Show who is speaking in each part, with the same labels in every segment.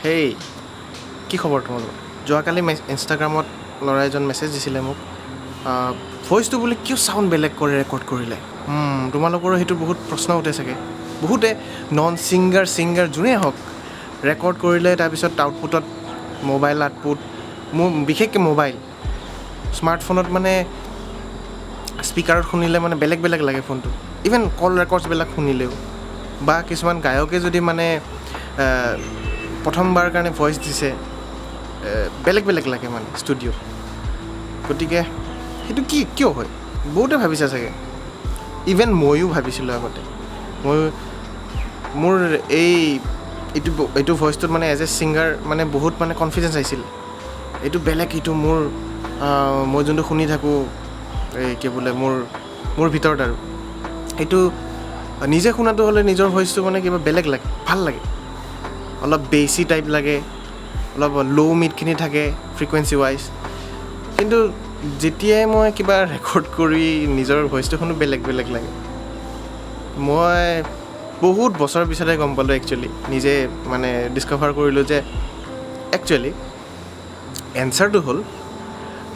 Speaker 1: হেই কি খবৰ তোমালোকৰ? যোৱাকালি ইনষ্টাগ্ৰামত ল'ৰা এজন মেছেজ দিছিলে মোক, ভইচটো বোলে কিয় চাউণ্ড বেলেগ কৰে ৰেকৰ্ড কৰিলে। তোমালোকৰো সেইটো বহুত প্ৰশ্ন উঠে চাগে। বহুতে নন ছিংগাৰ যোনেই হওক ৰেকৰ্ড কৰিলে তাৰপিছত আউটপুটত মোবাইল আউটপুট, মোৰ বিশেষকৈ মোবাইল স্মাৰ্টফোনত মানে স্পীকাৰত শুনিলে মানে বেলেগ বেলেগ লাগে ফোনটো। ইভেন কল ৰেকৰ্ডছবিলাক শুনিলেও বা কিছুমান গায়কে যদি মানে প্ৰথমবাৰ কাৰণে ভইচ দিছে বেলেগ বেলেগ লাগে মানে ষ্টুডিঅ'ত। গতিকে সেইটো কিয় হয় বহুতে ভাবিছে চাগে। ইভেন ময়ো ভাবিছিলোঁ আগতে। মোৰ এইটো ভইচটোত মানে এজ এ ছিংগাৰ মানে বহুত মানে কনফিডেঞ্চ আহিছিল। এইটো বেলেগ, এইটো মই যোনটো শুনি থাকোঁ এই কি বোলে মোৰ ভিতৰত আৰু এইটো নিজে শুনাটো হ'লে নিজৰ ভইচটো মানে কিবা বেলেগ লাগে, ভাল লাগে, অলপ বেছি টাইপ লাগে, অলপ ল' মিডখিনি থাকে ফ্ৰিকুৱেঞ্চি ৱাইজ। কিন্তু যেতিয়াই মই কিবা ৰেকৰ্ড কৰি নিজৰ ভইচটো শুনো বেলেগ বেলেগ লাগে। মই বহুত বছৰৰ পিছতহে গম পালোঁ একচুৱেলি, নিজে মানে ডিছকভাৰ কৰিলোঁ যে একচুৱেলি এনচাৰটো হ'ল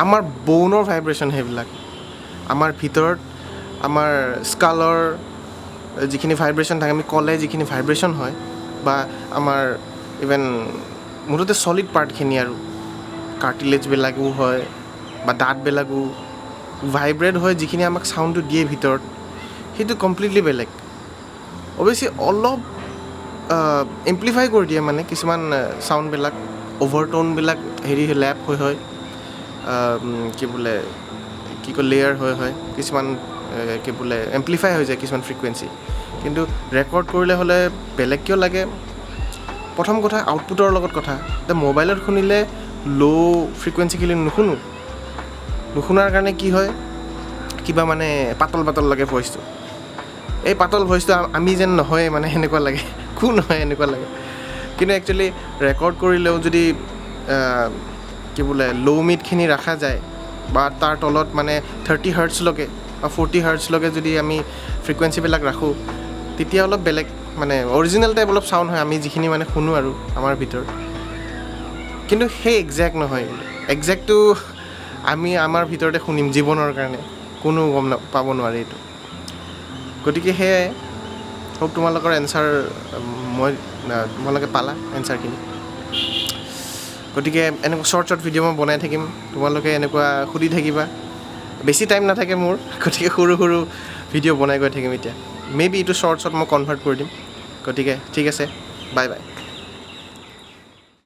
Speaker 1: আমাৰ ব'নৰ ভাইব্ৰেশ্যন। সেইবিলাক আমাৰ ভিতৰত আমাৰ স্কালৰ যিখিনি ভাইব্ৰেশ্যন থাকে, আমি ক'লে যিখিনি ভাইব্ৰেশ্যন হয় বা আমাৰ ইভেন মুঠতে ছলিড পাৰ্টখিনি আৰু কাৰ্টিলেজবিলাকো হয় বা দাঁতবিলাকো ভাইব্ৰেট হয়, যিখিনি আমাক চাউণ্ডটো দিয়ে ভিতৰত, সেইটো কমপ্লিটলি বেলেগ। অৱশ্যে অলপ এম্প্লিফাই কৰি দিয়ে মানে কিছুমান চাউণ্ডবিলাক, অভাৰটোনবিলাক লেপ হয় লেয়াৰ হয় কিছুমান এম্প্লিফাই হৈ যায় কিছুমান ফ্ৰিকুৱেঞ্চি। কিন্তু ৰেকৰ্ড কৰিলে হ'লে বেলেগ কিয় লাগে? প্ৰথম কথা আউটপুটৰ লগত কথা। এতিয়া মোবাইলত শুনিলে ল' ফ্ৰিকুৱেঞ্চিখিনি নুশুনাৰ কাৰণে কি হয়, কিবা মানে পাতল লাগে ভইচটো। এই পাতল ভইচটো আমি যেন নহয় মানে সেনেকুৱা লাগে, নহয় এনেকুৱা লাগে। কিন্তু একচুৱেলি ৰেকৰ্ড কৰিলেও যদি ল' মিডখিনি ৰখা যায় বা তাৰ তলত মানে 30 হাৰ্টছলৈকে বা 40 হাৰ্টছলৈকে যদি আমি ফ্ৰিকুৱেঞ্চিবিলাক ৰাখোঁ, তেতিয়া অলপ বেলেগ মানে অৰিজিনেল টাইপ অলপ চাউণ্ড হয় আমি যিখিনি মানে শুনো আৰু আমাৰ ভিতৰত। কিন্তু সেই একজেক্ট নহয়। একজেক্টটো আমি আমাৰ ভিতৰতে শুনিম জীৱনৰ কাৰণে, কোনো গম পাব নোৱাৰে এইটো। গতিকে সেয়াই, হোপ তোমালোকৰ এনচাৰ তোমালোকে পালা এনচাৰখিনি। গতিকে এনেকুৱা শ্বৰ্ট ভিডিঅ' মই বনাই থাকিম, তোমালোকে এনেকুৱা সুধি থাকিবা। বেছি টাইম নাথাকে মোৰ, গতিকে সৰু ভিডিঅ' বনাই গৈ থাকিম এতিয়া। মেবি এইটো শ্বৰ্টছত মই কনভাৰ্ট কৰি দিম। গতিকে ঠিক আছে, বাই বাই।